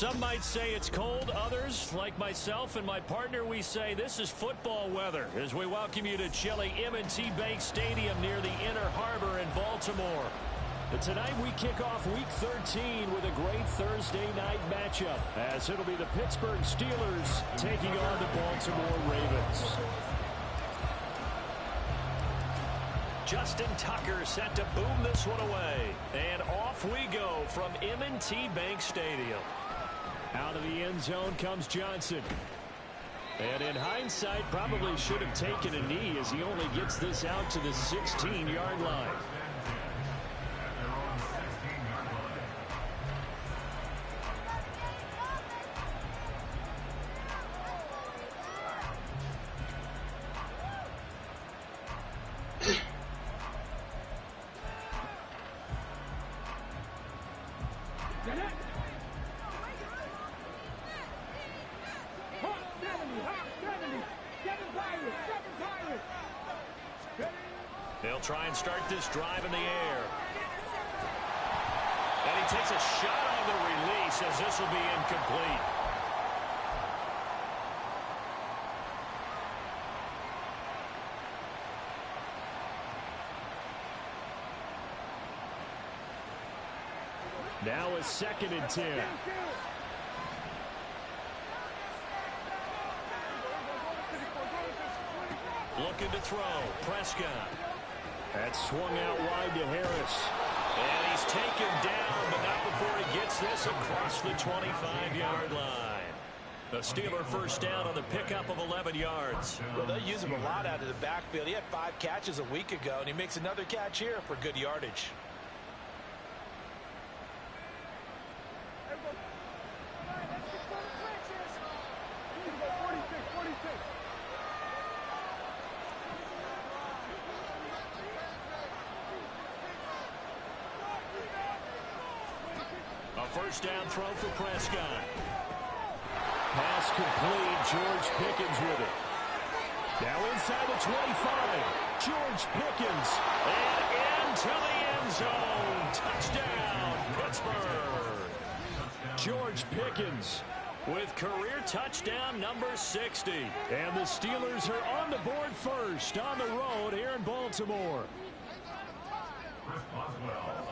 Some might say it's cold. Others, like myself and my partner, we say this is football weather as we welcome you to chilly M&T Bank Stadium near the Inner Harbor in Baltimore. But tonight we kick off Week 13 with a great Thursday night matchup as it'll be the Pittsburgh Steelers taking on the Baltimore Ravens. Justin Tucker set to boom this one away. And off we go from M&T Bank Stadium. Out of the end zone comes Johnson. And in hindsight, probably should have taken a knee as he only gets this out to the 16-yard line. They'll try and start this drive in the air. And he takes a shot on the release as this will be incomplete. Now a 2nd and 10. Looking to throw. Prescott. That swung out wide to Harris. And he's taken down, but not before he gets this across the 25-yard line. The Steeler first down on the pickup of 11 yards. Well, they use him a lot out of the backfield. He had 5 catches a week ago, and he makes another catch here for good yardage. First down throw for Prescott. Pass complete. George Pickens with it. Now inside the 25. George Pickens. And into the end zone. Touchdown, Pittsburgh. George Pickens with career touchdown number 60. And the Steelers are on the board first on the road here in Baltimore.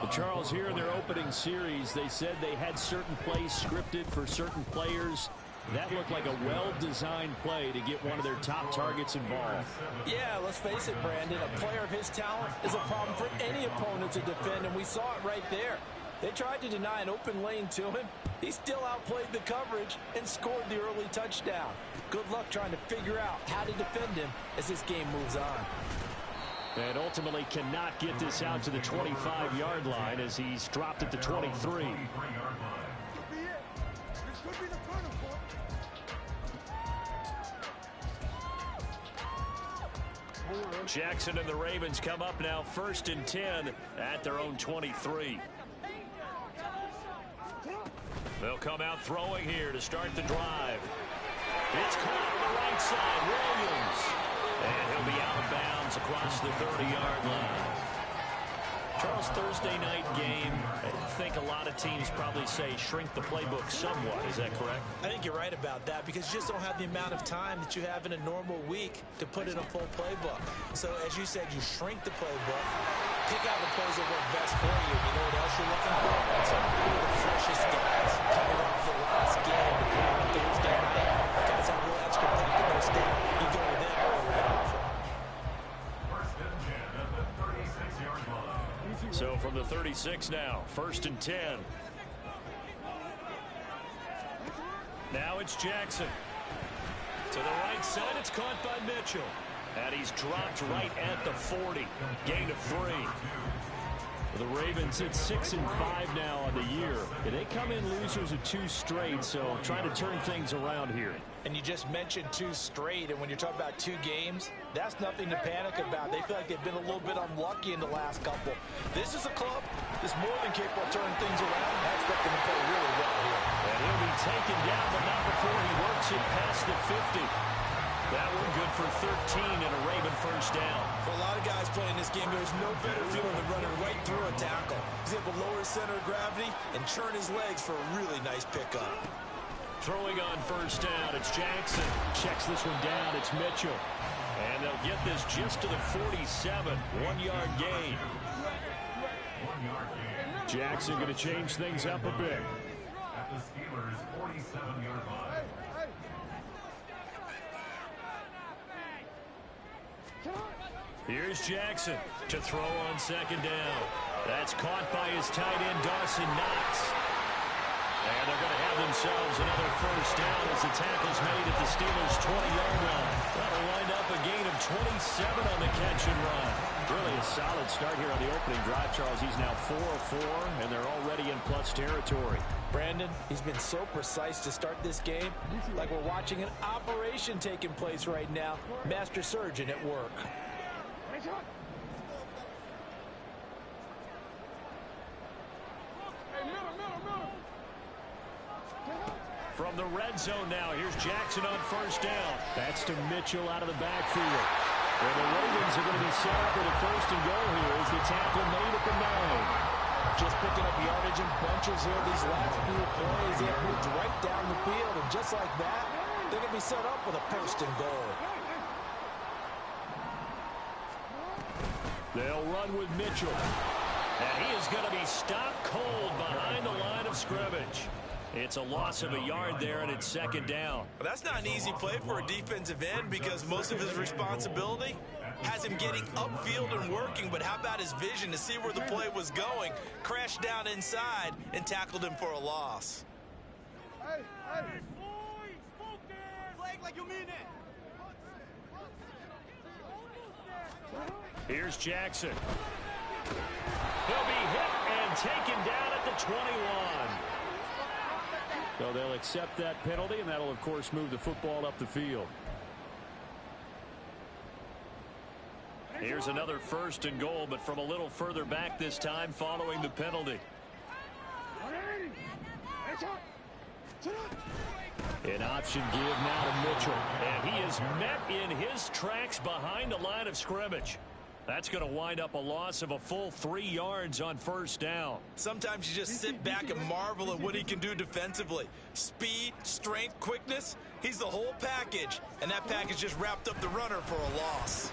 Well, Charles, here in their opening series, they said they had certain plays scripted for certain players. That looked like a well-designed play to get one of their top targets involved. Yeah, let's face it, Brandon. A player of his talent is a problem for any opponent to defend, and we saw it right there. They tried to deny an open lane to him. He still outplayed the coverage and scored the early touchdown. Good luck trying to figure out how to defend him as this game moves on. And ultimately cannot get this out to the 25-yard line as he's dropped at the 23. Jackson and the Ravens come up now 1st and 10 at their own 23. They'll come out throwing here to start the drive. It's caught on the right side. Williams. And he'll be out of bounds across the 30-yard line. Charles, Thursday night game, I think a lot of teams probably say shrink the playbook somewhat. Is that correct? I think you're right about that because you just don't have the amount of time that you have in a normal week to put in a full playbook. So, as you said, you shrink the playbook, pick out the plays that work best for you. You know what else you're looking for? Some of the freshest guys coming off the last game on Thursday night. Guys have a little extra pep in their step. You go with them right off. So from the 36 now, 1st and 10. Now it's Jackson. To the right side, it's caught by Mitchell. And he's dropped right at the 40. Gain of 3. The Ravens at 6-5 now on the year. And they come in losers of 2 straight, so trying to turn things around here. And you just mentioned 2 straight, and when you're talking about 2 games, that's nothing to panic about. They feel like they've been a little bit unlucky in the last couple. This is a club that's more than capable of turning things around. I expect them to play really well here. And he'll be taken down, but not before he works it past the 50. That one good for 13 and a Raven first down. For a lot of guys playing this game, there's no better feeling than running right through a tackle. He's able to lower his center of gravity and churn his legs for a really nice pickup. Throwing on first down, it's Jackson. Checks this one down, it's Mitchell. And they'll get this just to the 47, 1-yard gain. Jackson going to change things up a bit. At the Steelers' 47-yard line. Here's Jackson to throw on second down. That's caught by his tight end, Dawson Knox. And they're going to have themselves another first down as the tackle's made at the Steelers' 20-yard line. That'll wind up a gain of 27 on the catch and run. Really a solid start here on the opening drive, Charles. He's now 4 of 4, and they're already in plus territory. Brandon, he's been so precise to start this game, like we're watching an operation taking place right now. Master surgeon at work. From the red zone now, here's Jackson on first down. That's to Mitchell out of the backfield. And the Ravens are going to be set up with a first and goal here as the tackle made at the 9. Just picking up yardage in bunches here these last few plays. They have moved right down the field, and just like that, they're going to be set up with a first and goal. They'll run with Mitchell. And he is going to be stopped cold behind the line of scrimmage. It's a loss of a yard there, and it's second down. Well, that's not an easy play for a defensive end because most of his responsibility has him getting upfield and working, but how about his vision to see where the play was going, crashed down inside, and tackled him for a loss. Hey, boys, focus! Flag like you mean it! Here's Jackson. He'll be hit and taken down at the 21. So they'll accept that penalty, and that'll, of course, move the football up the field. Here's another first and goal, but from a little further back this time following the penalty. An option give now to Mitchell, and he is met in his tracks behind the line of scrimmage. That's going to wind up a loss of a full 3 yards on first down. Sometimes you just sit back and marvel at what he can do defensively. Speed, strength, quickness, he's the whole package, and that package just wrapped up the runner for a loss.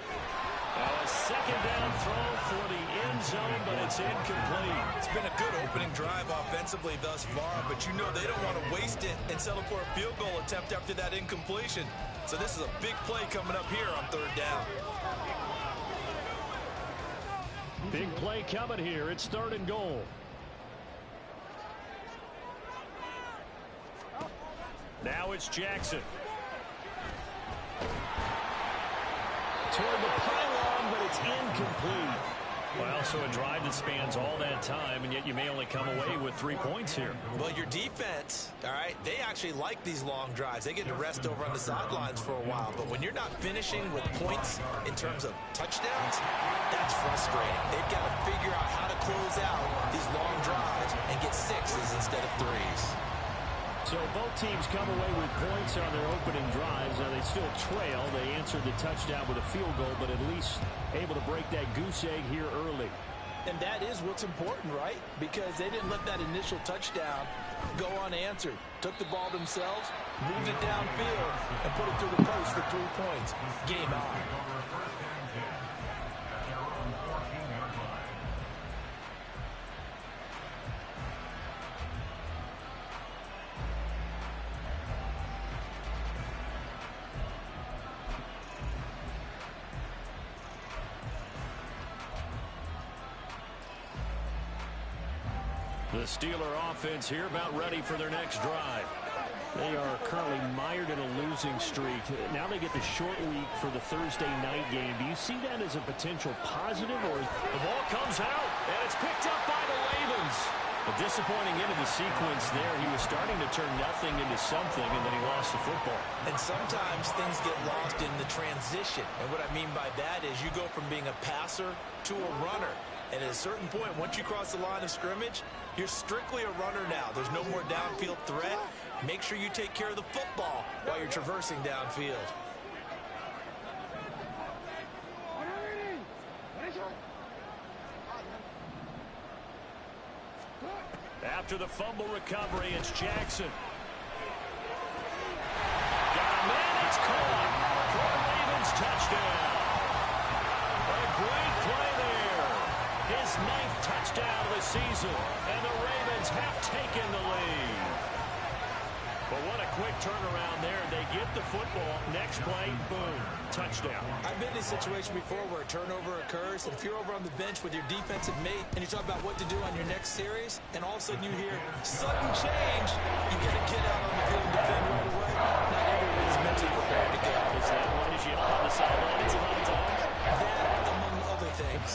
A second down throw for the end zone, but it's incomplete. It's been a good opening drive offensively thus far, but you know they don't want to waste it and settle for a field goal attempt after that incompletion. So this is a big play coming up here on third down. Big play coming here. It's third and goal. Now it's Jackson. Toward the pylon, but it's incomplete. Well, so a drive that spans all that time, and yet you may only come away with 3 points here. Well, your defense, all right, they actually like these long drives. They get to rest over on the sidelines for a while. But when you're not finishing with points in terms of touchdowns, that's frustrating. They've got to figure out how to close out these long drives and get 6s instead of 3s. So both teams come away with points on their opening drives. Now they still trail. They answered the touchdown with a field goal, but at least able to break that goose egg here early. And that is what's important, right? Because they didn't let that initial touchdown go unanswered. Took the ball themselves, moved it downfield, and put it through the post for 3 points. Game on. The Steeler offense here about ready for their next drive. They are currently mired in a losing streak. Now they get the short week for the Thursday night game. Do you see that as a potential positive? Or the ball comes out, and it's picked up by the Ravens. A disappointing end of the sequence there. He was starting to turn nothing into something, and then he lost the football. And sometimes things get lost in the transition. And what I mean by that is you go from being a passer to a runner. And at a certain point, once you cross the line of scrimmage, you're strictly a runner now. There's no more downfield threat. Make sure you take care of the football while you're traversing downfield. After the fumble recovery, it's Jackson. But what a quick turnaround there. They get the football. Next play, boom, touchdown. I've been in a situation before where a turnover occurs, and if you're over on the bench with your defensive mate and you talk about what to do on your next series, and all of a sudden you hear sudden change, you got to get out on the field and defend right away. Not everyone is mentally prepared to go. Is that why you yell on the sidelines a lot of times? That, among other things.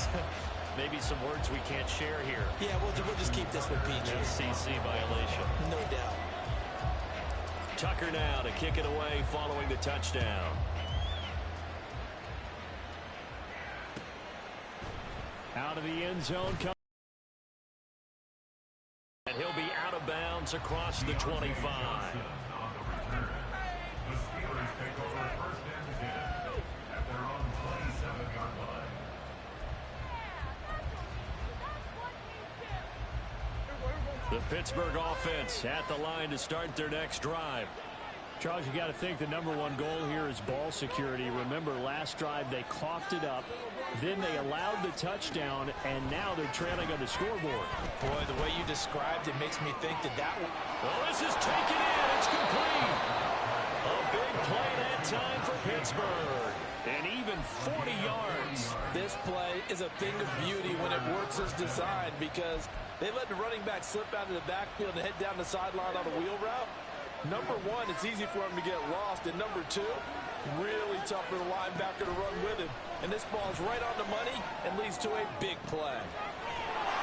Maybe some words we can't share here. Yeah, we'll just keep this with PG. FCC violation. No doubt. Tucker now to kick it away following the touchdown. Out of the end zone. And he'll be out of bounds across the 25. On the return, the Steelers take over first and 10 at their own 27-yard line. The Pittsburgh offense at the line to start their next drive. Charles, you got to think the #1 goal here is ball security. Remember, last drive they coughed it up, then they allowed the touchdown, and now they're trailing on the scoreboard. Boy, the way you described it makes me think that one. Well, this is taken in. It's complete. A big play that time for Pittsburgh. And even 40 yards. This play is a thing of beauty when it works as designed, because they let the running back slip out of the backfield and head down the sideline on a wheel route. Number one, it's easy for him to get lost. And number two, really tough for the linebacker to run with him. And this ball's right on the money and leads to a big play.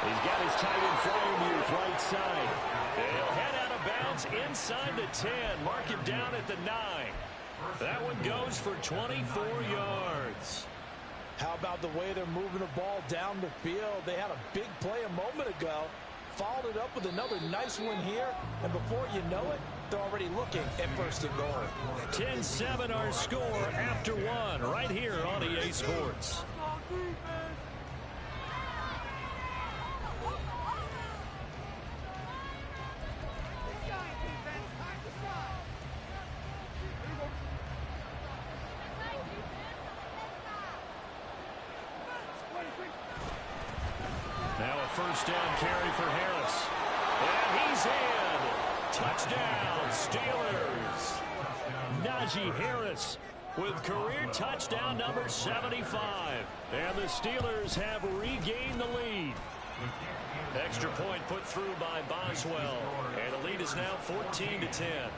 He's got his tight end Fryermuth right side. He'll head out of bounds inside the 10. Mark him down at the 9. That one goes for 24 yards. How about the way they're moving the ball down the field? They had a big play a moment ago. Followed it up with another nice one here. And before you know it, they're already looking at first and goal. 10-7 our score after one right here on EA Sports. Now a first down carry for Harris. And he's in. Touchdown, Steelers. Najee Harris with career touchdown number 75. And the Steelers have regained the lead. Extra point put through by Boswell. And the lead is now 14-10.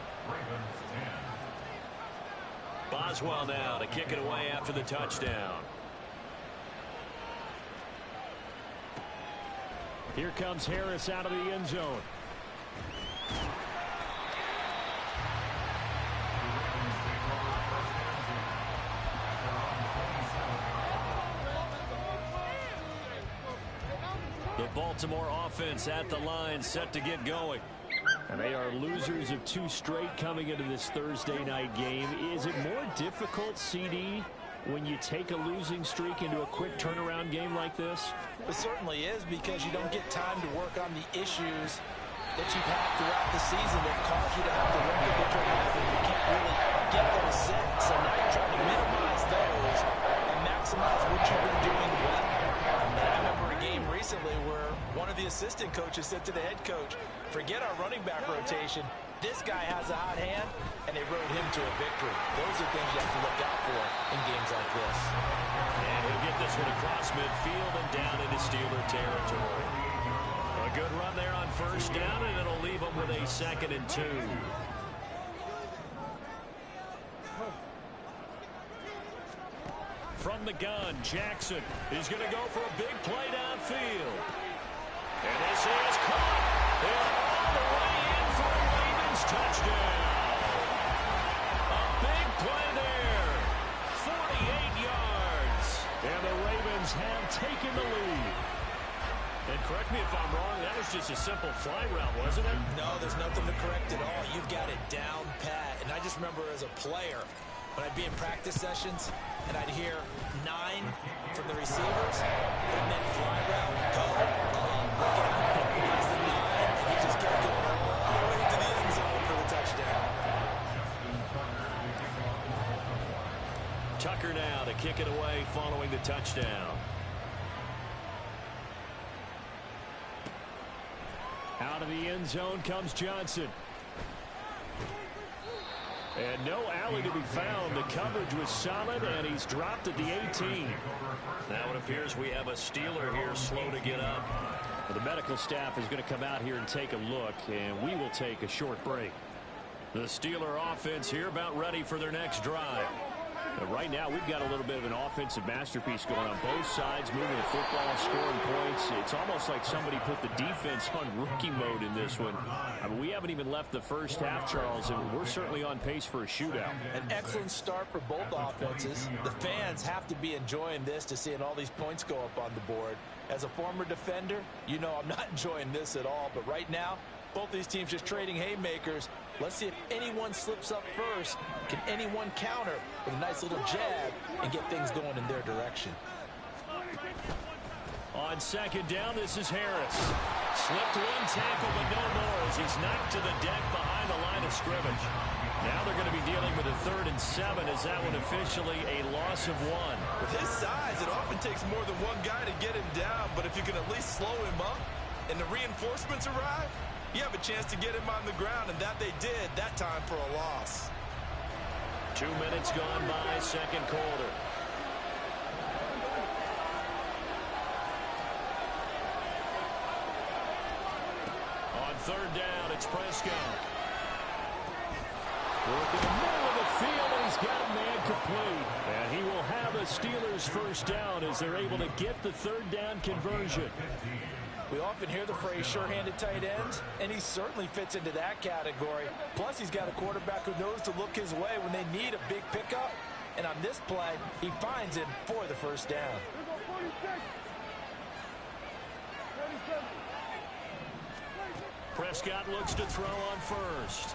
Boswell now to kick it away after the touchdown. Here comes Harris out of the end zone. The Baltimore offense at the line set to get going. And they are losers of 2 straight coming into this Thursday night game. Is it more difficult, CD, when you take a losing streak into a quick turnaround game like this? It certainly is, because you don't get time to work on the issues that you've had throughout the season that caused you to have the record that you're having. You can't really get those set. So now you're trying to minimize those and maximize what you've been doing well. And I remember a game recently where one of the assistant coaches said to the head coach, forget our running back rotation. This guy has a hot hand, and they rode him to a victory. Those are things you have to look out for in games like this. And he'll get this one across midfield and down into Steeler territory. A good run there on first down, and it'll leave them with a 2nd and 2. From the gun, Jackson is going to go for a big play downfield. And this is caught. And all the way in for a Ravens touchdown. A big play there. 48 yards. And the Ravens have taken the lead. And correct me if I'm wrong, that was just a simple fly route, wasn't it? No, there's nothing to correct at all. You've got it down pat. And I just remember as a player, when I'd be in practice sessions and I'd hear 9 from the receivers, it meant fly route, go, look out. Here's the 9, and he just kept going all the way to the end zone for the touchdown. Tucker now to kick it away following the touchdown. Out of the end zone comes Johnson. And no alley to be found. The coverage was solid, and he's dropped at the 18. Now it appears we have a Steeler here slow to get up. Well, the medical staff is going to come out here and take a look, and we will take a short break. The Steeler offense here about ready for their next drive. But right now, we've got a little bit of an offensive masterpiece going on both sides, moving the football, scoring points. It's almost like somebody put the defense on rookie mode in this one. I mean, we haven't even left the first half, Charles, and we're certainly on pace for a shootout. An excellent start for both offenses. The fans have to be enjoying this to seeing all these points go up on the board. As a former defender, you know I'm not enjoying this at all. But right now, both these teams just trading haymakers. Let's see if anyone slips up first. Can anyone counter with a nice little jab and get things going in their direction? On second down, this is Harris. Slipped one tackle, but no more as he's knocked to the deck behind the line of scrimmage. Now they're going to be dealing with a 3rd and 7 as that one officially a loss of 1. With his size, it often takes more than one guy to get him down, but if you can at least slow him up and the reinforcements arrive, you have a chance to get him on the ground, and that they did that time for a loss. 2 minutes gone by, second quarter. On 3rd down, it's Prescott. Working the middle of the field, and he's got a man complete. And he will have a Steelers first down as they're able to get the 3rd down conversion. We often hear the phrase sure-handed tight ends, and he certainly fits into that category. Plus, he's got a quarterback who knows to look his way when they need a big pickup. And on this play, he finds him for the first down. Prescott looks to throw on first.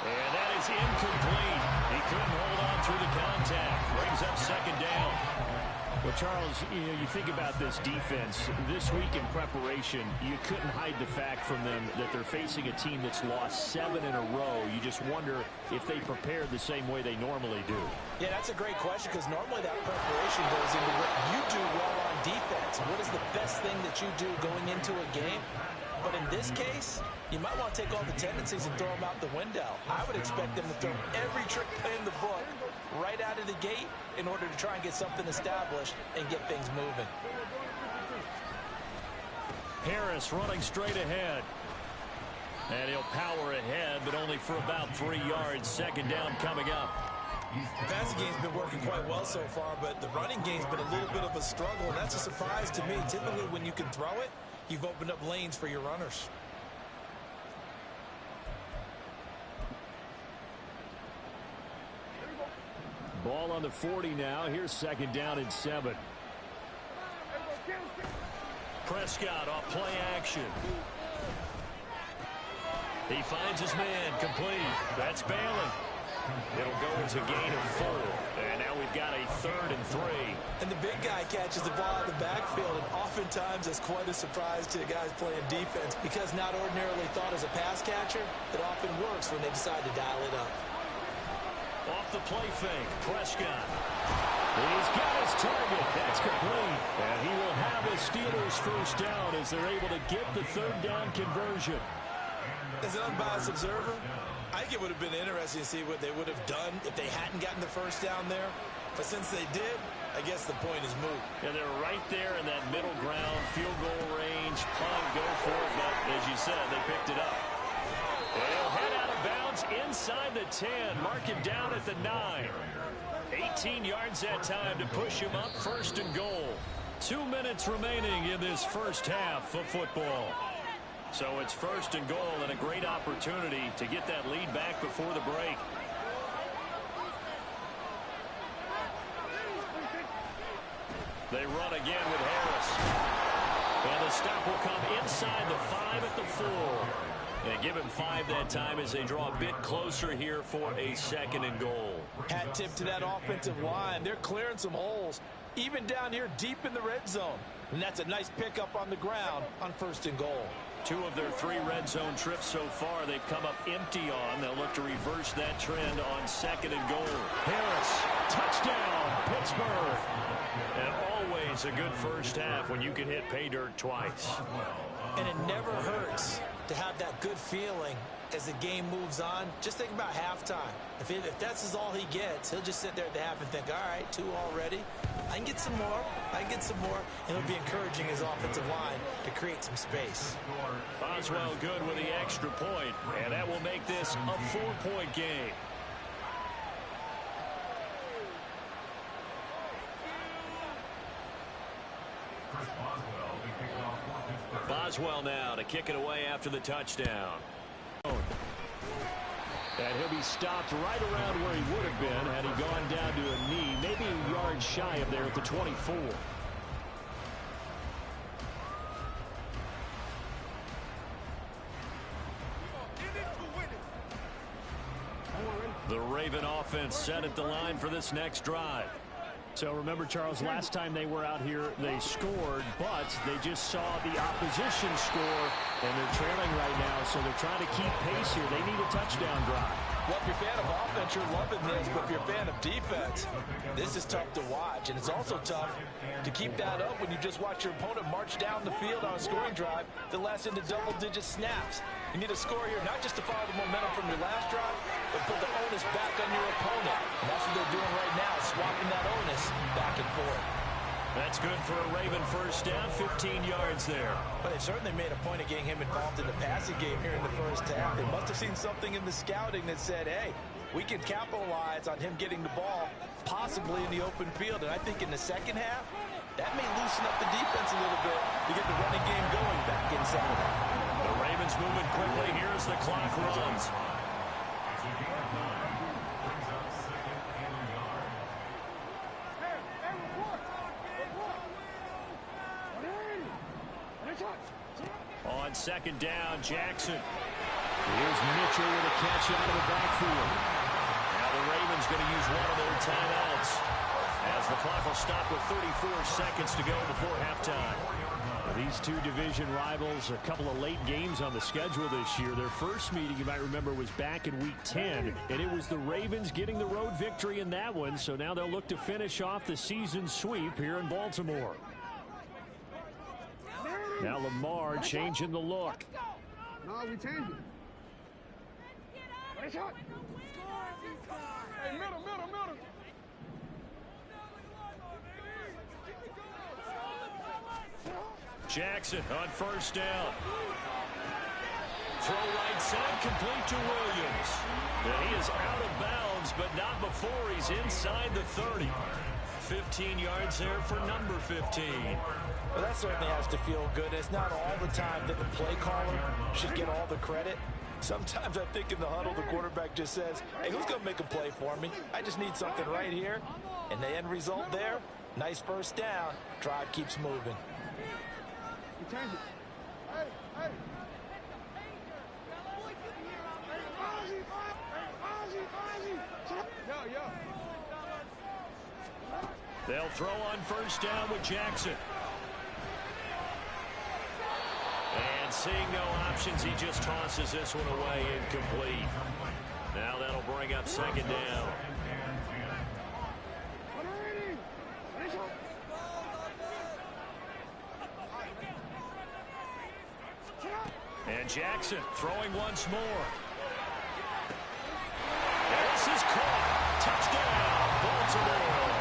And that is incomplete. He couldn't hold on through the contact. Brings up second down. Well, Charles, you think about this defense. This week in preparation, you couldn't hide the fact from them that they're facing a team that's lost 7 in a row. You just wonder if they prepared the same way they normally do. Yeah, that's a great question because normally that preparation goes into what you do well on defense. What is the best thing that you do going into a game? But in this case, you might want to take all the tendencies and throw them out the window. I would expect them to throw every trick play in the book right out of the gate in order to try and get something established and get things moving. Harris running straight ahead. And he'll power ahead, but only for about 3 yards. Second down coming up. The passing game's been working quite well so far, but the running game's been a little bit of a struggle, and that's a surprise to me. Typically, when you can throw it, you've opened up lanes for your runners. Ball on the 40 now. Here's second down and 7. Prescott off play action. He finds his man complete. That's Bailey. It'll go as a gain of 4. And now we've got a 3rd and 3. And the big guy catches the ball out of the backfield, and oftentimes it's quite a surprise to the guys playing defense because not ordinarily thought as a pass catcher, it often works when they decide to dial it up. Off the play fake, Prescott. He's got his target. That's complete. And he will have a Steelers first down as they're able to get the 3rd down conversion. As an unbiased observer, I think it would have been interesting to see what they would have done if they hadn't gotten the first down there. But since they did, I guess the point is moot. And they're right there in that middle ground, field goal range, punt, go for it. But as you said, they picked it up. They'll head out of bounds inside the 10. Mark him down at the 9. 18 yards that time to push him up, 1st and goal. 2 minutes remaining in this first half of football. So it's 1st and goal and a great opportunity to get that lead back before the break. They run again with Harris. And the stop will come inside the 5 at the 4. And give him 5 that time as they draw a bit closer here for a 2nd and goal. Hat tip to that offensive line. They're clearing some holes, even down here deep in the red zone. And that's a nice pickup on the ground on 1st and goal. 2 of their 3 red zone trips so far they've come up empty on. They'll look to reverse that trend on 2nd and goal. Harris, touchdown, Pittsburgh. And always a good first half when you can hit pay dirt twice. And it never hurts to have that good feeling as the game moves on. Just think about halftime. If that's all he gets, he'll just sit there at the half and think, all right, 2 already. I can get some more. I can get some more. And it'll be encouraging his offensive line to create some space. Boswell good with the extra point, and that will make this a 4-point game. Boswell now to kick it away after the touchdown. And he'll be stopped right around where he would have been had he gone down to a knee, maybe a yard shy of there at the 24. The Raven offense set at the line for this next drive. So remember, Charles, last time they were out here, they scored, but they just saw the opposition score, and they're trailing right now, so they're trying to keep pace here. They need a touchdown drive. Well, if you're a fan of offense, you're loving this, but if you're a fan of defense, this is tough to watch, and it's also tough to keep that up when you just watch your opponent march down the field on a scoring drive that lasts into double-digit snaps. You need a score here, not just to follow the momentum from your last drive, but put the onus back on your opponent. And that's what they're doing right now, swapping that onus back and forth. That's good for a Raven first down, 15 yards there. But they certainly made a point of getting him involved in the passing game here in the first half. They must have seen something in the scouting that said, hey, we can capitalize on him getting the ball possibly in the open field. And I think in the second half, that may loosen up the defense a little bit to get the running game going back inside. The Ravens moving quickly here as the clock runs. On second down, Jackson. Here's Mitchell with a catch out of the backfield. Now the Ravens going to use one of their timeouts as the clock will stop with 34 seconds to go before halftime. Now, these two division rivals, a couple of late games on the schedule this year. Their first meeting, you might remember, was back in Week 10, and it was the Ravens getting the road victory in that one, so now they'll look to finish off the season sweep here in Baltimore. Now Lamar changing the look. No, we changed it. Hey, middle. Jackson on first down. Throw right side, complete to Williams. And he is out of bounds, but not before he's inside the 30. 15 yards there for number 15. Well, that certainly has to feel good. It's not all the time that the play caller should get all the credit. Sometimes I think in the huddle, the quarterback just says, hey, who's going to make a play for me? I just need something right here. And the end result there, nice first down. Drive keeps moving. We changed it. Hey. Yo. They'll throw on first down with Jackson. And seeing no options, he just tosses this one away incomplete. Now that'll bring up second down. And Jackson throwing once more. This is caught. Touchdown, Baltimore.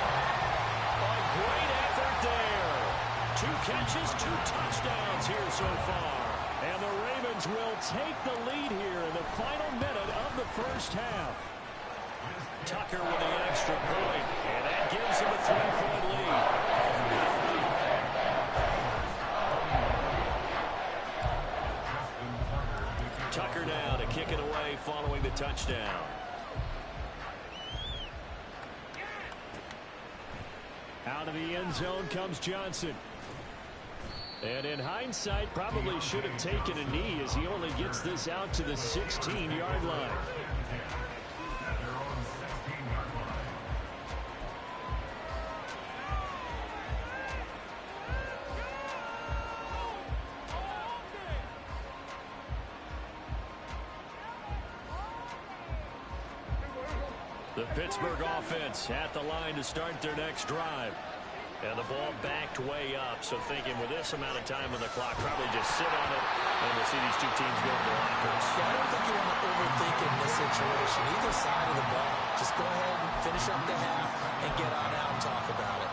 A great effort there. 2 catches, 2 touchdowns here so far. And the Ravens will take the lead here in the final minute of the first half. Tucker with the extra point, and that gives him a 3-point lead. Tucker now to kick it away following the touchdown. Out of the end zone comes Johnson. And in hindsight, probably should have taken a knee as he only gets this out to the 16-yard line. The Pittsburgh offense at the line to start their next drive. And the ball backed way up. So thinking with this amount of time on the clock, probably just sit on it. And we'll see these two teams go to the locker. side of the ball. Just go ahead and finish up the half and get on out and talk about it.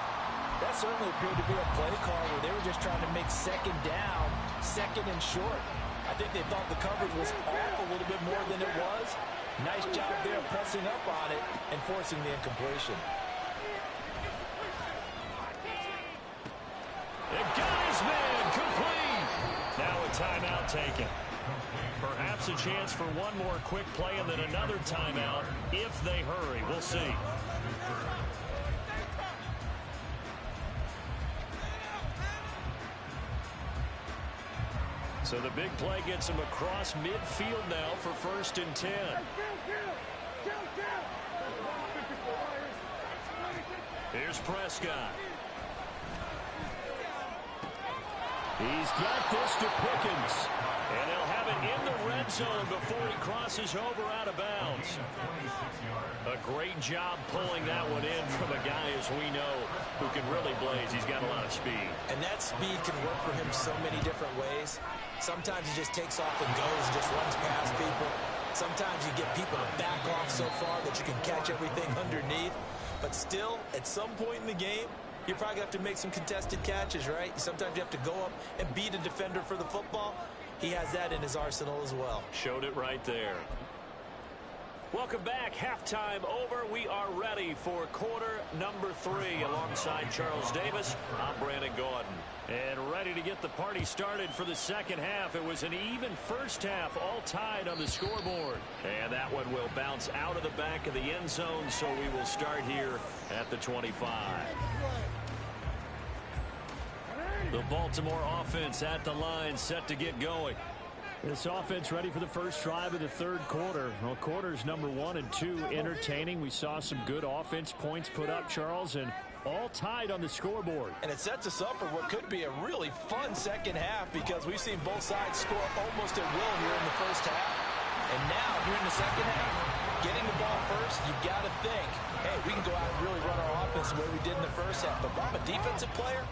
That certainly appeared to be a play call where they were just trying to make second down, second and short. I think they thought the coverage was off a little bit more than it was. Nice job there pressing up on it and forcing the incompletion. It got his man complete. Now a timeout taken. Perhaps a chance for one more quick play and then another timeout if they hurry. We'll see. So the big play gets him across midfield now for 1st and 10. Here's Prescott. He's got this to Pickens. And they'll have it in the red zone before he crosses over out of bounds. A great job pulling that one in from a guy, as we know, who can really blaze. He's got a lot of speed. And that speed can work for him so many different ways. Sometimes he just takes off and goes and just runs past people. Sometimes you get people to back off so far that you can catch everything underneath. But still, at some point in the game, you're probably going to have to make some contested catches, right? Sometimes you have to go up and beat a defender for the football. He has that in his arsenal as well. Showed it right there. Welcome back. Halftime over. We are ready for quarter number 3 alongside Charles Davis. I'm Brandon Gaudin. And ready to get the party started for the second half. It was an even first half, all tied on the scoreboard. And that one will bounce out of the back of the end zone, so we will start here at the 25. The Baltimore offense at the line, set to get going. This offense ready for the first drive of the third quarter. Well, quarters number 1 and 2 entertaining. We saw some good offense points put up, Charles, and all tied on the scoreboard. And it sets us up for what could be a really fun second half because we've seen both sides score almost at will here in the first half. And now, here in the second half, getting the ball first, you've got to think, hey, we can go out and really run our offense the way we did in the first half. But if I'm a defensive player,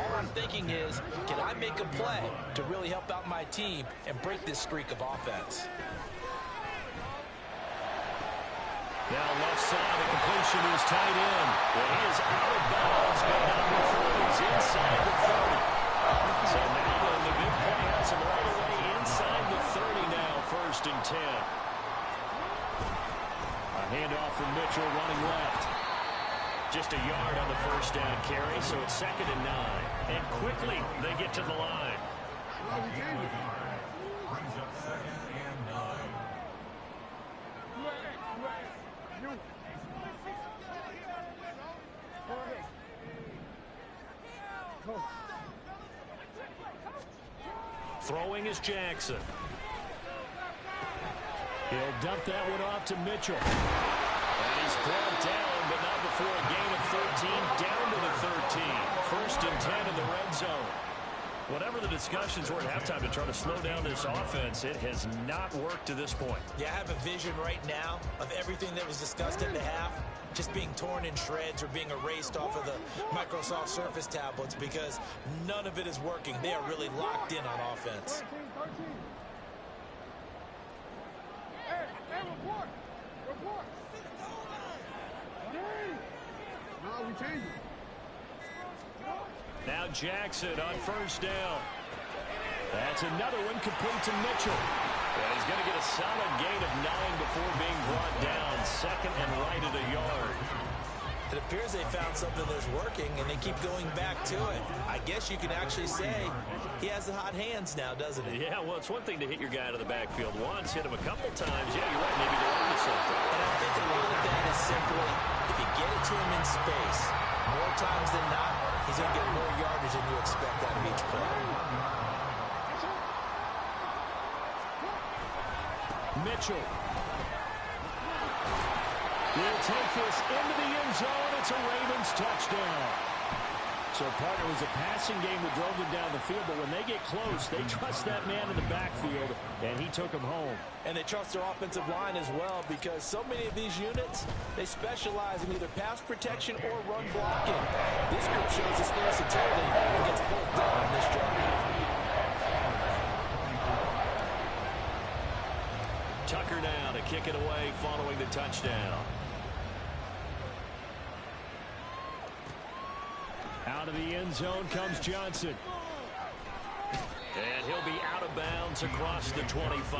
all I'm thinking is, can I make a play to really help out my team and break this streak of offense? Now left side, the completion is tight in. Well, he is out of bounds, but not before he's inside the 30. So now the big play has him right away inside the 30 now, 1st and 10. A handoff from Mitchell running left. Just a yard on the first down carry, so it's 2nd and 9. And quickly, they get to the line. Brings up 2nd and 9. Throwing is Jackson. He'll dump that one off to Mitchell. And he's brought down, but not before a gain of 13, down to the 13. 1st and 10 in the red zone. Whatever the discussions were at halftime to try to slow down this offense, it has not worked to this point. Yeah, I have a vision right now of everything that was discussed at the half just being torn in shreds or being erased off of the Microsoft Surface tablets because none of it is working. They are really locked in on offense. Now Jackson on 1st down. That's another one complete to Mitchell. And he's going to get a solid gain of 9 before being brought down. 2nd and right at a yard. It appears they found something that's working, and they keep going back to it. I guess you can actually say he has the hot hands now, doesn't he? Yeah, well, it's one thing to hit your guy out of the backfield once, hit him a couple times. Yeah, you're right, maybe they're onto something. And I think a lot of that is simply, if you get it to him in space, more times than not, he's going to get more yardage than you expect out of each play. Mitchell will take this into the end zone. It's a Ravens touchdown. So, partner, it was a passing game that drove them down the field, but when they get close, they trust that man in the backfield, and he took them home. And they trust their offensive line as well because so many of these units, they specialize in either pass protection or run blocking. This group shows its versatility and gets both done on this drive. Tucker now to kick it away following the touchdown. Out of the end zone comes Johnson. And he'll be out of bounds across the 25.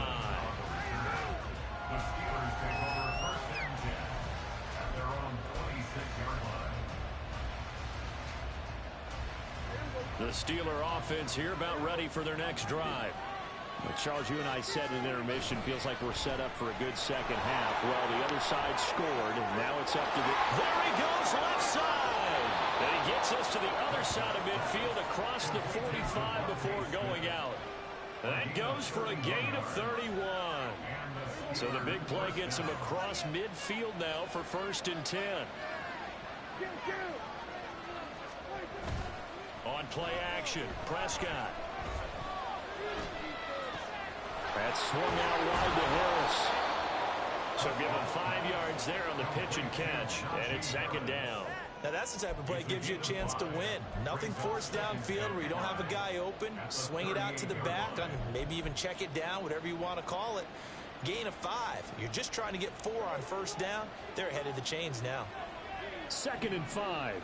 The Steelers take over first and 10 at their own 26-yard line. The Steeler offense here about ready for their next drive. Well, Charles, you and I said in intermission, feels like we're set up for a good second half. Well, the other side scored, and now it's up to the... There he goes, left side. And he gets us to the other side of midfield across the 45 before going out. That goes for a gain of 31. So the big play gets him across midfield now for 1st and 10. On play action, Prescott. That's swung out wide to Harris. So give him 5 yards there on the pitch and catch, and it's 2nd down. Now that's the type of play that gives you a chance to win. Nothing forced downfield where you don't have a guy open. Swing it out to the back, and maybe even check it down, whatever you want to call it. Gain of 5. You're just trying to get 4 on 1st down. They're ahead of the chains now. 2nd and 5.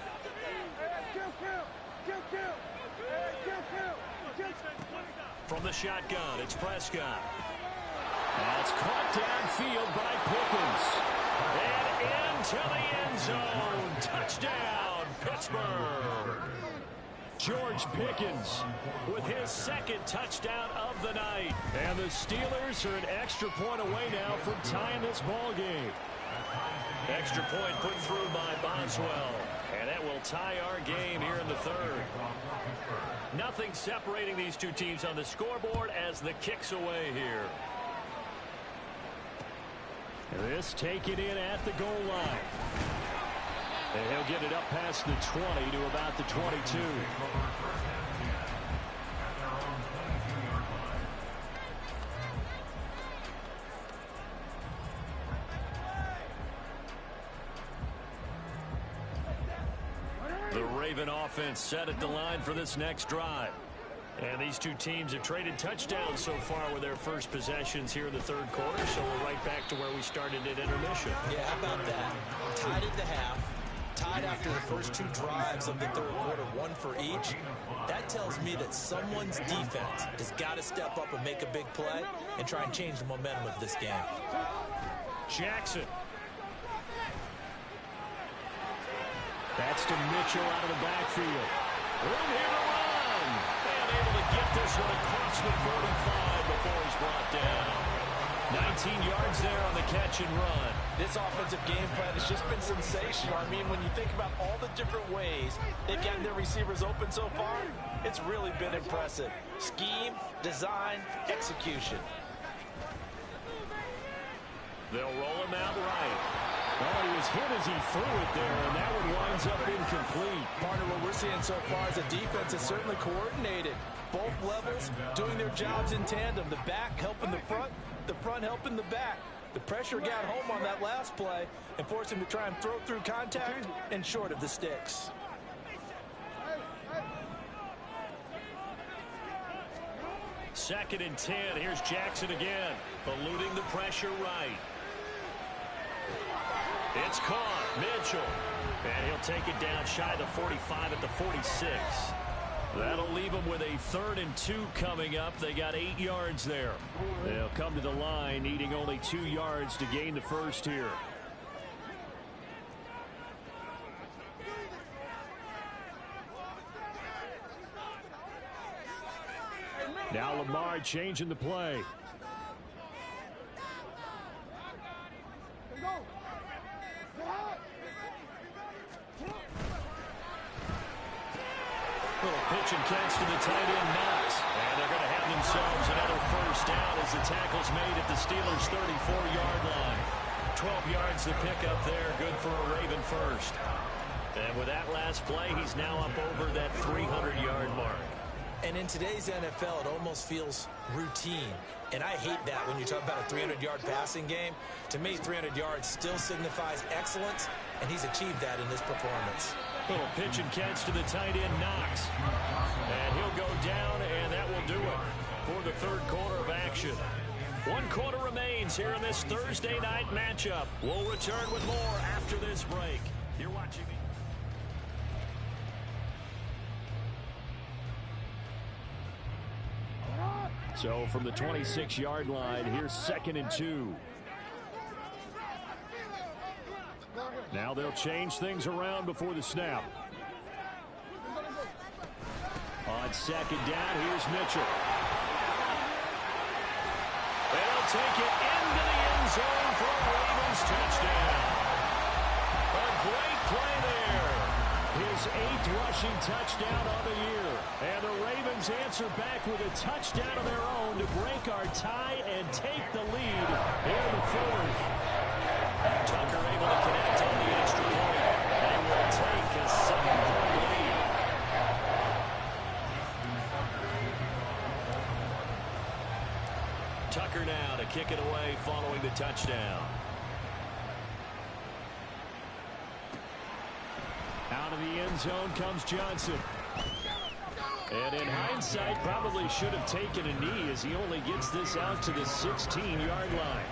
From the shotgun, it's Prescott. That's caught downfield by Pickens. And into the end zone. Touchdown, Pittsburgh. George Pickens with his 2nd touchdown of the night. And the Steelers are an extra point away now from tying this ball game. Extra point put through by Boswell. And that will tie our game here in the 3rd. Nothing separating these two teams on the scoreboard as the kick's away here. This taken in at the goal line. And he'll get it up past the 20 to about the 22. The Raven offense set at the line for this next drive. And these two teams have traded touchdowns so far with their first possessions here in the 3rd quarter, so we're right back to where we started at intermission. Yeah, how about that? Tied at the half, tied after the first 2 drives of the 3rd quarter, 1 for each. That tells me that someone's defense has got to step up and make a big play and try and change the momentum of this game. Jackson. That's to Mitchell out of the backfield. Room here to run. And able to get this one across the 45 before he's brought down. 19 yards there on the catch and run. This offensive game plan has just been sensational. I mean, when you think about all the different ways they've gotten their receivers open so far, it's really been impressive. Scheme, design, execution. They'll roll him out right. Well, he was hit as he threw it there, and that one winds up incomplete. Part of what we're seeing so far is the defense is certainly coordinated. Both levels doing their jobs in tandem. The back helping the front helping the back. The pressure got home on that last play and forced him to try and throw through contact and short of the sticks. Second and 10. Here's Jackson again, eluding the pressure right. It's caught. Mitchell. And he'll take it down shy of the 45 at the 46. That'll leave them with a 3rd and 2 coming up. They got 8 yards there. They'll come to the line needing only 2 yards to gain the first here. Now Lamar changing the play. Little pitch and catch to the tight end, Knox. And they're going to have themselves another 1st down as the tackle's made at the Steelers' 34-yard line. 12 yards to pick up there, good for a Raven first. And with that last play, he's now up over that 300-yard mark. And in today's NFL, it almost feels routine. And I hate that when you talk about a 300-yard passing game. To me, 300 yards still signifies excellence, and he's achieved that in this performance. Little pitch and catch to the tight end, Knox. And he'll go down, and that will do it for the 3rd quarter of action. One quarter remains here in this Thursday night matchup. We'll return with more after this break. You're watching me. So from the 26-yard line, here's 2nd and 2. Now they'll change things around before the snap. On 2nd down, here's Mitchell. They'll take it into the end zone for a Ravens touchdown. A great play there. His 8th rushing touchdown on the year. And the Ravens answer back with a touchdown of their own to break our tie and take the lead in the 4th. Tucker able to connect on the extra point. They will take a 7-point lead. Tucker now to kick it away following the touchdown. Out of the end zone comes Johnson. And in hindsight, probably should have taken a knee as he only gets this out to the 16-yard line.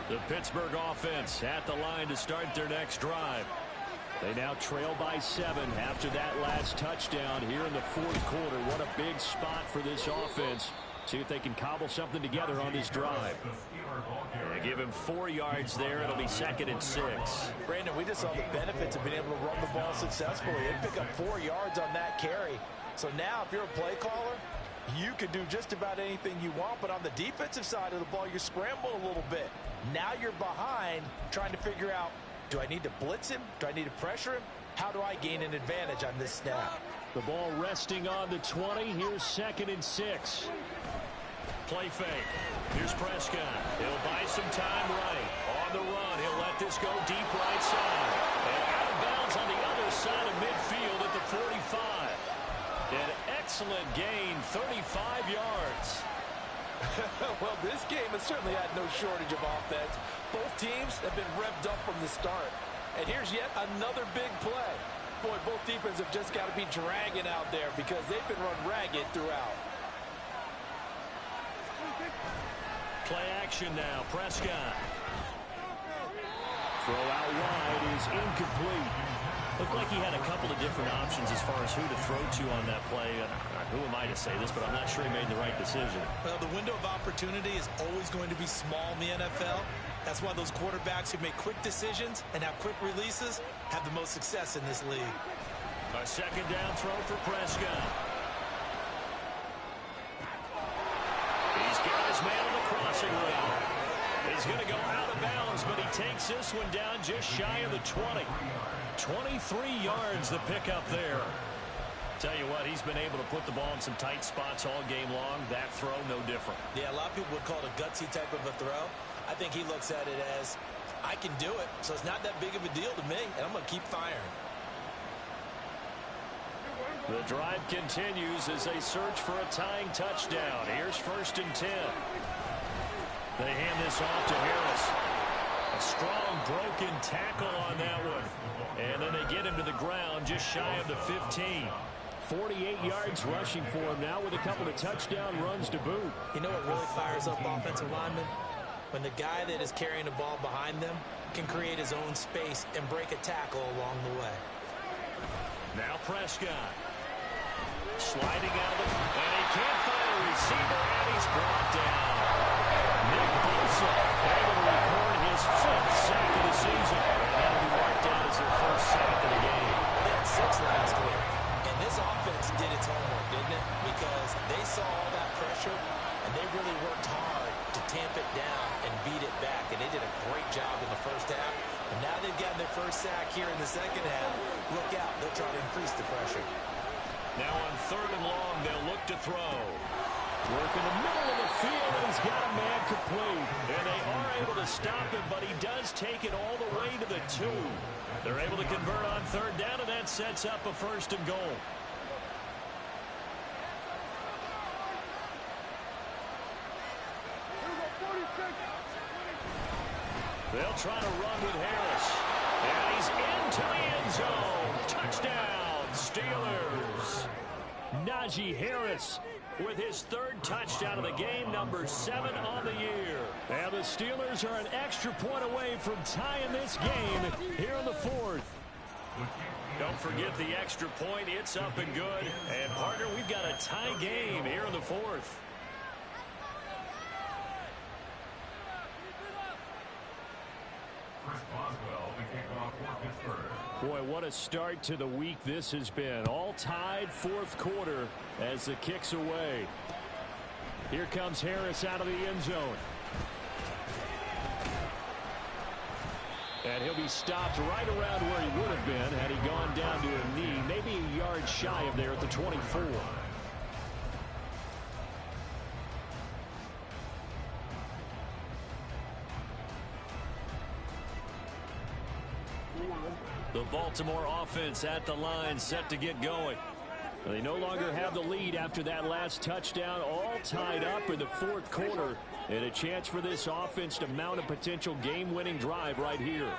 The Pittsburgh offense at the line to start their next drive. They now trail by 7 after that last touchdown here in the 4th quarter. What a big spot for this offense. See if they can cobble something together on this drive. They give him 4 yards there. It'll be 2nd and 6. Brandon, we just saw the benefits of being able to run the ball successfully. They pick up 4 yards on that carry. So now if you're a play caller, you can do just about anything you want. But on the defensive side of the ball, you scramble a little bit. Now you're behind trying to figure out, do I need to blitz him? Do I need to pressure him? How do I gain an advantage on this snap? The ball resting on the 20. Here's 2nd and 6. Play fake. Here's Prescott. He'll buy some time right. On the run, he'll let this go deep right side. And out of bounds on the other side of midfield at the 45. An excellent gain, 35 yards. Well, this game has certainly had no shortage of offense. Both teams have been revved up from the start. And here's yet another big play. Boy, both defenses have just got to be dragging out there because they've been run ragged throughout. Play action now. Prescott. Throw out wide is incomplete. Looked like he had a couple of different options as far as who to throw to on that play. Who am I to say this, but I'm not sure he made the right decision. Well, the window of opportunity is always going to be small in the NFL. That's why those quarterbacks who make quick decisions and have quick releases have the most success in this league. A 2nd down throw for Prescott. He's got his man on the crossing route. He's going to go out of bounds, but he takes this one down just shy of the 20. 23 yards the pickup there. Tell you what, he's been able to put the ball in some tight spots all game long. That throw, no different. Yeah, a lot of people would call it a gutsy type of a throw. I think he looks at it as, I can do it, so it's not that big of a deal to me, and I'm going to keep firing. The drive continues as they search for a tying touchdown. Here's 1st and 10. They hand this off to Harris. A strong broken tackle on that one. And then they get him to the ground just shy of the 15. 48 yards rushing for him now with a couple of touchdown runs to boot. You know what really fires up offensive linemen? When the guy that is carrying the ball behind them can create his own space and break a tackle along the way. Now Prescott. Sliding out of it. And he can't find a receiver, and he's brought down. Nick Bosa able to record his 5th sack of the season. That'll be marked down as their 1st sack of the game. They had 6 last week. And this offense did its homework, didn't it? Because they saw all that pressure, and they really worked hard to tamp it down and beat it back. And they did a great job in the 1st half. And now they've gotten their 1st sack here in the 2nd half. Look out. They'll try to increase the pressure. Now on 3rd and long, they'll look to throw. Work in the middle of the field, and he's got a man complete. And they are able to stop him, but he does take it all the way to the 2. They're able to convert on 3rd down, and that sets up a 1st and goal. They'll try to run with Harris. And he's into the end zone. Touchdown, Steelers. Najee Harris with his third touchdown of the game, number 7 on the year. And the Steelers are an extra point away from tying this game here in the fourth. Don't forget the extra point. It's up and good. And, partner, we've got a tie game here in the fourth. Boy, what a start to the week this has been. All tied, fourth quarter as the kick's away. Here comes Harris out of the end zone. And he'll be stopped right around where he would have been had he gone down to a knee, maybe a yard shy of there at the 24. The Baltimore offense at the line, set to get going. They no longer have the lead after that last touchdown, all tied up in the fourth quarter, and a chance for this offense to mount a potential game-winning drive right here.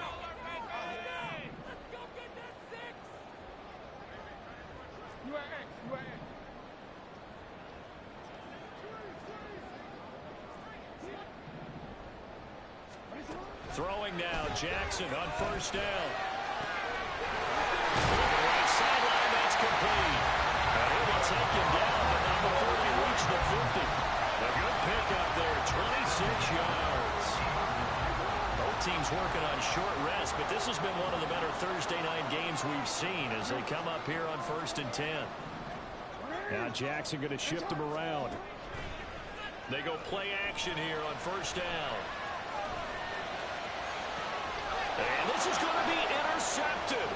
Throwing now, Jackson on first down. Right sideline, that's complete. And he will take him down, but not before they reach the 50. A good pickup there, 26 yards. Both teams working on short rest, but this has been one of the better Thursday night games we've seen as they come up here on 1st and 10. Now Jackson going to shift him around. They go play action here on first down. And this is going to be intercepted.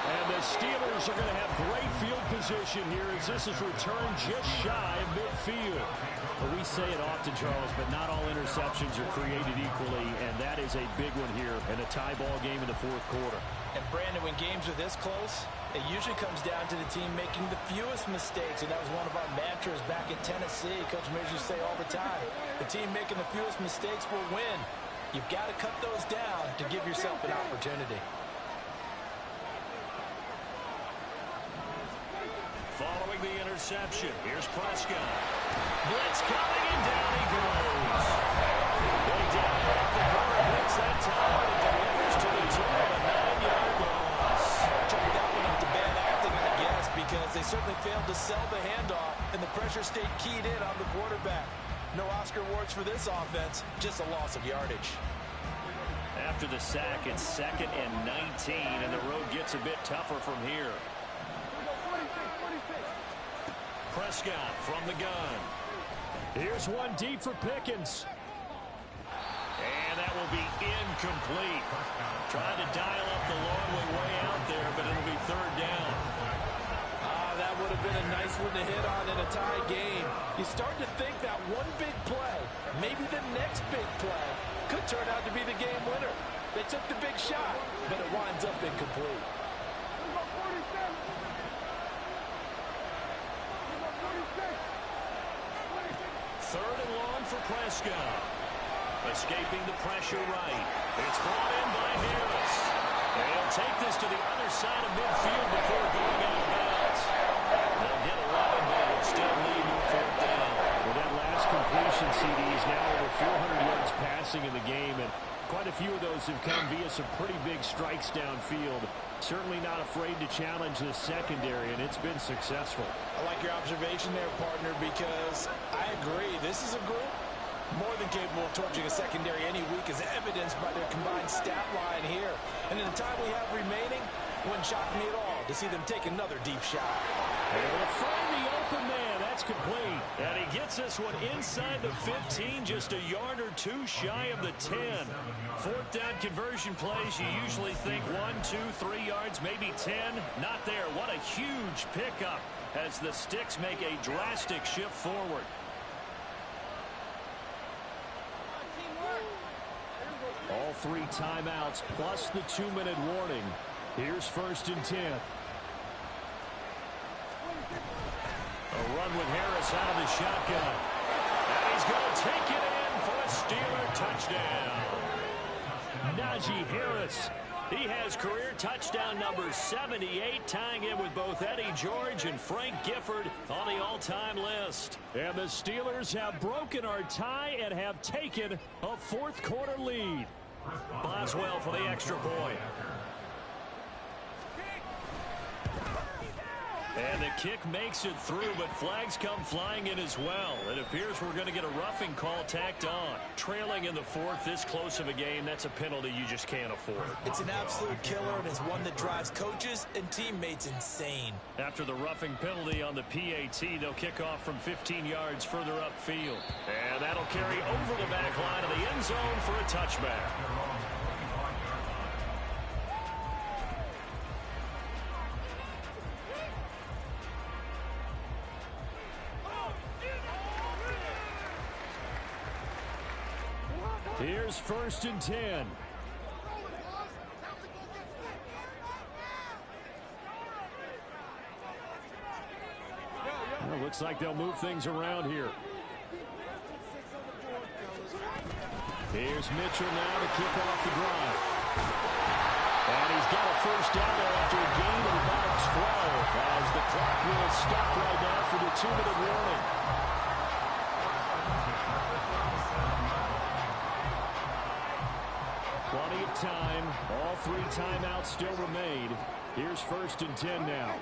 And the Steelers are going to have great field position here as this is returned just shy of midfield. Well, we say it often, Charles, but not all interceptions are created equally, and that is a big one here in a tie ball game in the fourth quarter. And, Brandon, when games are this close, it usually comes down to the team making the fewest mistakes, and that was one of our mantras back at Tennessee. Coach Mears used to say all the time, the team making the fewest mistakes will win. You've got to cut those down to give yourself an opportunity. Following the interception, here's Prescott. Blitz coming, and down he goes. They down off the corner, blitz that time, and delivers to the 9-yard loss. Chalk that one up to bad acting, I guess, because they certainly failed to sell the handoff, and the pressure stayed keyed in on the quarterback. No Oscar awards for this offense, just a loss of yardage. After the sack, it's 2nd and 19, and the road gets a bit tougher from here. Prescott from the gun. Here's one deep for Pickens. And that will be incomplete. Trying to dial up the long way out there, but it'll be 3rd down. That would have been a nice one to hit on in a tie game. You start to think that one big play, maybe the next big play, could turn out to be the game winner. They took the big shot, but it winds up incomplete. 3rd and long for Prescott. Escaping the pressure right. It's brought in by Harris. And he'll take this to the other side of midfield before going out of bounds. They'll get 11, but it'll still lead to 4th down. Well, that last completion, CD, is now over 400 yards passing in the game, and quite a few of those have come via some pretty big strikes downfield. Certainly not afraid to challenge the secondary, and it's been successful. I like your observation there, partner, because I agree. This is a group more than capable of torching a secondary any week, as evidenced by their combined stat line here. And in the time we have remaining, it wouldn't shock me at all to see them take another deep shot. And they'll find the open man. That's complete. And he gets this one inside the 15, just a yard or two shy of the 10. 4th down conversion plays, you usually think 1, 2, 3 yards, maybe 10. Not there. What a huge pickup as the Sticks make a drastic shift forward. All 3 timeouts plus the 2-minute warning. Here's 1st and 10. A run with Harris out of the shotgun. And he's going to take it in for a Steeler touchdown. Najee Harris He has career touchdown number 78, tying in with both Eddie George and Frank Gifford on the all-time list. And the Steelers have broken our tie and have taken a fourth-quarter lead. Boswell for the extra point. And the kick makes it through, but flags come flying in as well. It appears we're going to get a roughing call tacked on. Trailing in the fourth, this close of a game, that's a penalty you just can't afford. It's an absolute killer, and it's one that drives coaches and teammates insane. After the roughing penalty on the PAT, they'll kick off from 15 yards further upfield. And that'll carry over the back line of the end zone for a touchback. Here's 1st and 10. Well, looks like they'll move things around here. Here's Mitchell now to kick off the drive. And he's got a first down there after a gain of about 12 as the clock will stop right now for the 2-minute warning. Plenty of time. All 3 timeouts still remain. Here's 1st and 10 now.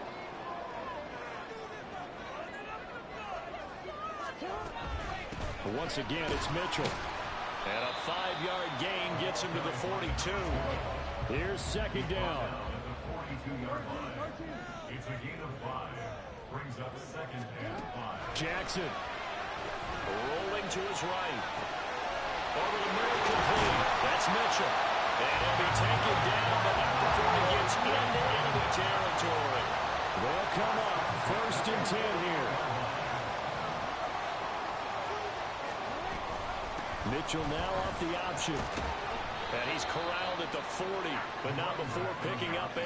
But once again, it's Mitchell. And a 5-yard gain gets him to the 42. Here's 2nd down. At the 42-yard line. It's a gain of 5. Brings up 2nd and 5. Jackson. Rolling to his right. Over the middle, complete. That's Mitchell. And he'll be taken down, but not before he gets into enemy territory. They'll come up 1st and 10 here. Mitchell now off the option. And he's corralled at the 40, but not before picking up 8.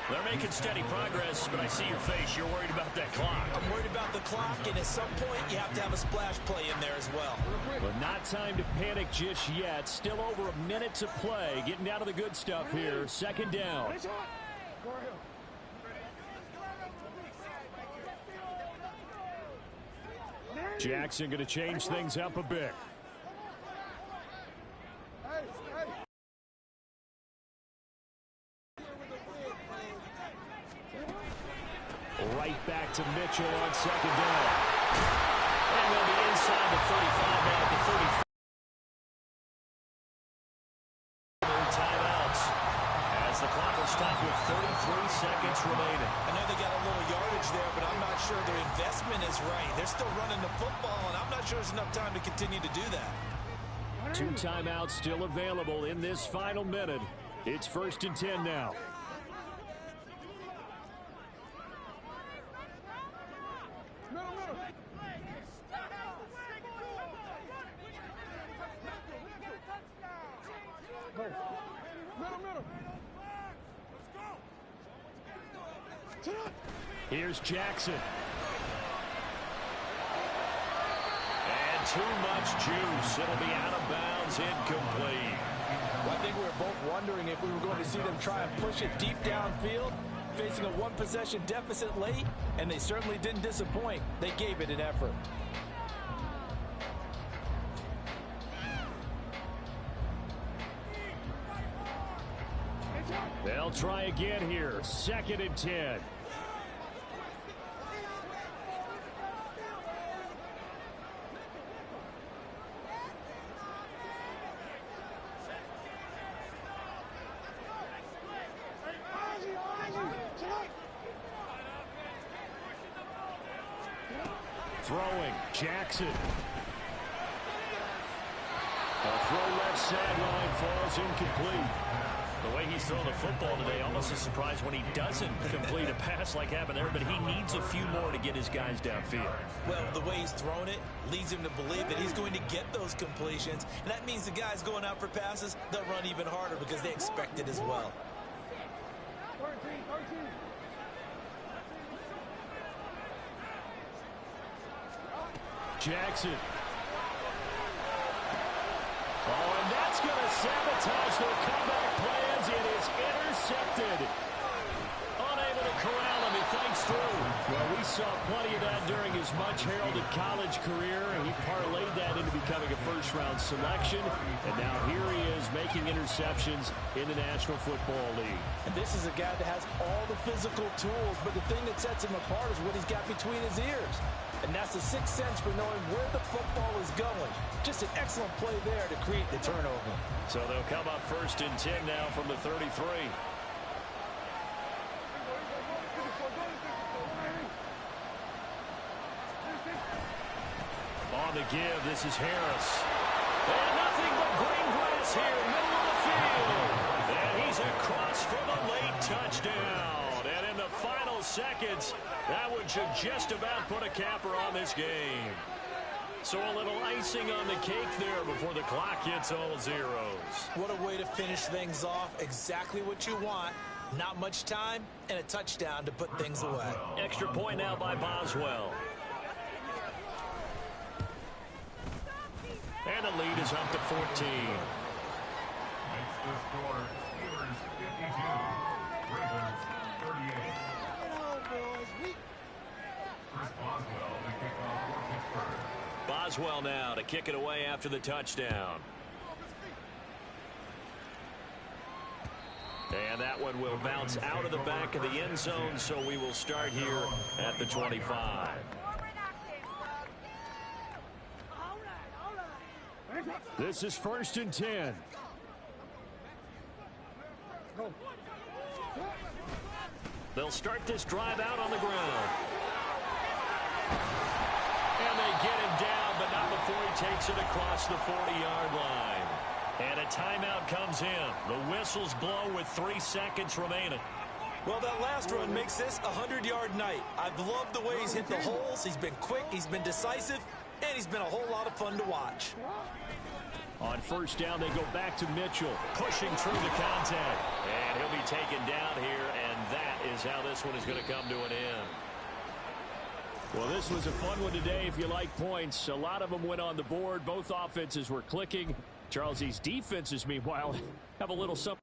They're making steady progress, but I see your face. You're worried about that clock. I'm worried about the clock, and at some point, you have to have a splash play in there as well. But not time to panic just yet. Still over a minute to play. Getting down to the good stuff here. 2nd down. Jackson going to change things up a bit. Right back to Mitchell on 2nd down. And they'll be inside the 35 now at the 35. Timeouts as the clock will stop with 33 seconds remaining. I know they got a little yardage there, but I'm not sure their investment is right. They're still running the football, and I'm not sure there's enough time to continue to do that. 2 timeouts still available in this final minute. It's 1st and 10 now. Here's Jackson. And too much juice. It'll be out of bounds, incomplete. Well, I think we were both wondering if we were going to see them try and push it deep downfield, facing a 1-possession deficit late, and they certainly didn't disappoint. They gave it an effort. They'll try again here. 2nd and 10. Throwing, Jackson. A throw left sideline falls incomplete. The way he's throwing the football today, almost a surprise when he doesn't complete a pass like happened there, but he needs a few more to get his guys downfield. Well, the way he's thrown it leads him to believe that he's going to get those completions, and that means the guys going out for passes, they'll run even harder because they expect it as well. Jackson. Oh, and that's going to sabotage their comeback plans. It is intercepted. Unable to corral him. He fights through. Well, we saw plenty of that during his much-heralded college career. He parlayed that into becoming a first-round selection. And now here he is making interceptions in the National Football League. And this is a guy that has all the physical tools, but the thing that sets him apart is what he's got between his ears. And that's the sixth sense for knowing where the football is going. Just an excellent play there to create the turnover. So they'll come up 1st and 10 now from the 33. On the give, this is Harris. And nothing but green grass here, middle of the field. And he's across for the late touchdown. And in the final seconds, that would just about put a capper on this game. So a little icing on the cake there before the clock hits all zeros. What a way to finish things off. Exactly what you want. Not much time and a touchdown to put things away. Extra point now by Boswell. And the lead is up to 14. Makes the score Steelers 52, Ravens 38. Chris Boswell to kick off for Pittsburgh. Boswell now to kick it away after the touchdown. And that one will bounce out of the back of the end zone, so we will start here at the 25. This is 1st and 10. They'll start this drive out on the ground. And they get him down, but not before he takes it across the 40-yard line. And a timeout comes in. The whistles blow with 3 seconds remaining. Well, that last run makes this a 100-yard night. I've loved the way he's hit the holes. He's been quick, he's been decisive, and he's been a whole lot of fun to watch. On 1st down, they go back to Mitchell, pushing through the contact. And he'll be taken down here, and that is how this one is going to come to an end. Well, this was a fun one today if you like points. A lot of them went on the board. Both offenses were clicking. Charles, these defenses, meanwhile, have a little something.